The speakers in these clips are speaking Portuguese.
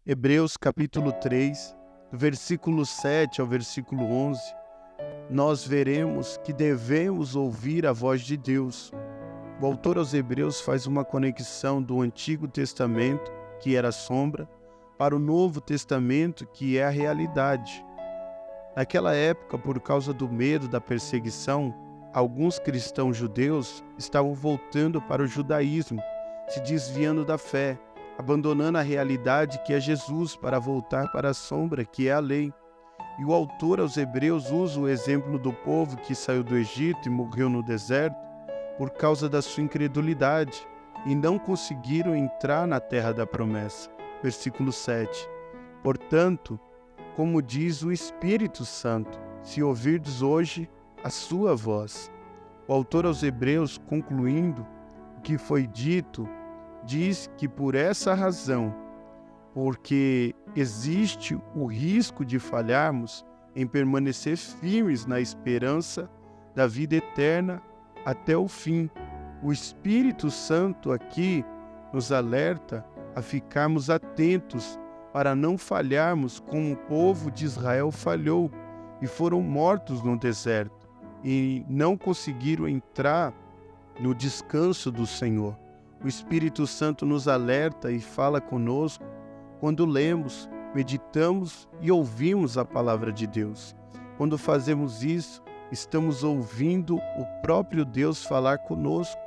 Hebreus capítulo 3, do versículo 7 ao versículo 11, nós veremos que devemos ouvir a voz de Deus. O autor aos Hebreus faz uma conexão do Antigo Testamento, que era a sombra, para o Novo Testamento, que é a realidade. Naquela época, por causa do medo da perseguição, alguns cristãos judeus estavam voltando para o judaísmo, se desviando da fé, abandonando a realidade que é Jesus para voltar para a sombra, que é a lei. E o autor aos Hebreus usa o exemplo do povo que saiu do Egito e morreu no deserto por causa da sua incredulidade e não conseguiram entrar na terra da promessa. Versículo 7. Portanto, como diz o Espírito Santo, se ouvirdes hoje a sua voz. O autor aos Hebreus, concluindo o que foi dito, diz que por essa razão, porque existe o risco de falharmos em permanecer firmes na esperança da vida eterna até o fim. O Espírito Santo aqui nos alerta a ficarmos atentos para não falharmos como o povo de Israel falhou e foram mortos no deserto e não conseguiram entrar no descanso do Senhor. O Espírito Santo nos alerta e fala conosco quando lemos, meditamos e ouvimos a palavra de Deus. Quando fazemos isso, estamos ouvindo o próprio Deus falar conosco.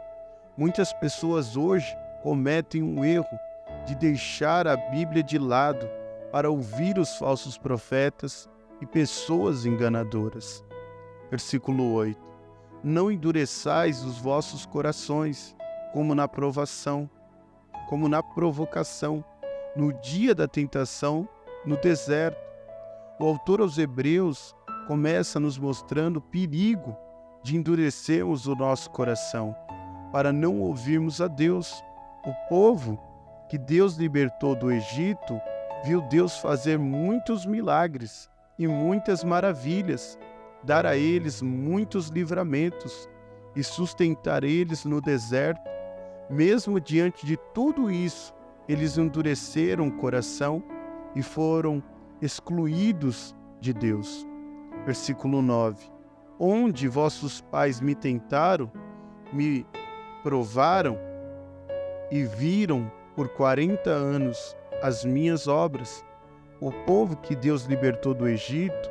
Muitas pessoas hoje cometem um erro de deixar a Bíblia de lado para ouvir os falsos profetas e pessoas enganadoras. Versículo 8. Não endureçais os vossos corações, como na provação, como na provocação, no dia da tentação, no deserto. O autor aos Hebreus começa nos mostrando o perigo de endurecermos o nosso coração, para não ouvirmos a Deus. O povo que Deus libertou do Egito viu Deus fazer muitos milagres e muitas maravilhas, dar a eles muitos livramentos e sustentar eles no deserto. Mesmo diante de tudo isso, eles endureceram o coração e foram excluídos de Deus. Versículo 9. Onde vossos pais me tentaram, me provaram e viram por 40 anos as minhas obras. O povo que Deus libertou do Egito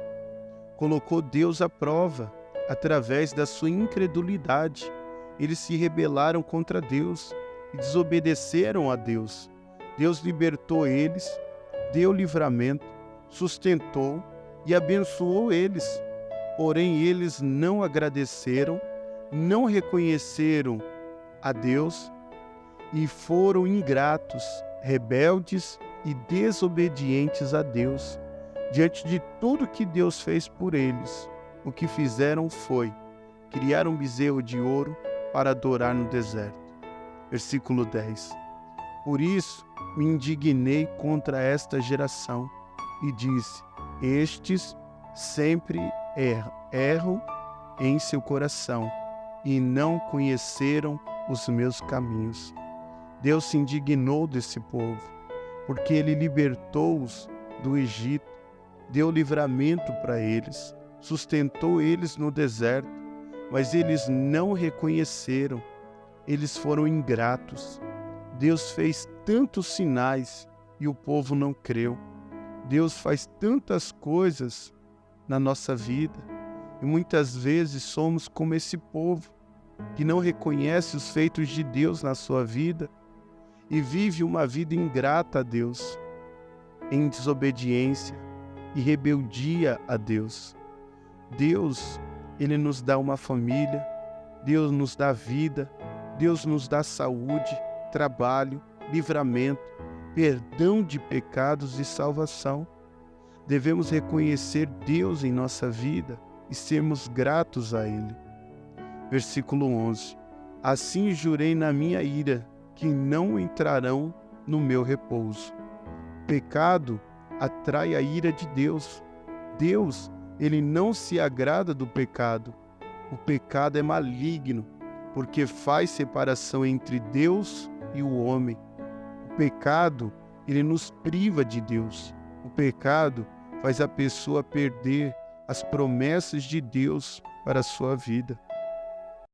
colocou Deus à prova através da sua incredulidade. Eles se rebelaram contra Deus e desobedeceram a Deus. Deus libertou eles, deu livramento, sustentou e abençoou eles. Porém, eles não agradeceram, não reconheceram a Deus e foram ingratos, rebeldes e desobedientes a Deus. Diante de tudo que Deus fez por eles, o que fizeram foi criar um bezerro de ouro para adorar no deserto. Versículo 10. Por isso me indignei contra esta geração e disse: estes sempre erram em seu coração e não conheceram os meus caminhos. Deus se indignou desse povo, porque ele libertou-os do Egito, deu livramento para eles, sustentou eles no deserto, mas eles não reconheceram, eles foram ingratos. Deus fez tantos sinais e o povo não creu. Deus faz tantas coisas na nossa vida e muitas vezes somos como esse povo que não reconhece os feitos de Deus na sua vida e vive uma vida ingrata a Deus, em desobediência e rebeldia a Deus. Deus, Ele nos dá uma família, Deus nos dá vida, Deus nos dá saúde, trabalho, livramento, perdão de pecados e salvação. Devemos reconhecer Deus em nossa vida e sermos gratos a Ele. Versículo 11. Assim jurei na minha ira, que não entrarão no meu repouso. Pecado atrai a ira de Deus. Deus, Ele não se agrada do pecado. O pecado é maligno, porque faz separação entre Deus e o homem. O pecado, ele nos priva de Deus. O pecado faz a pessoa perder as promessas de Deus para a sua vida.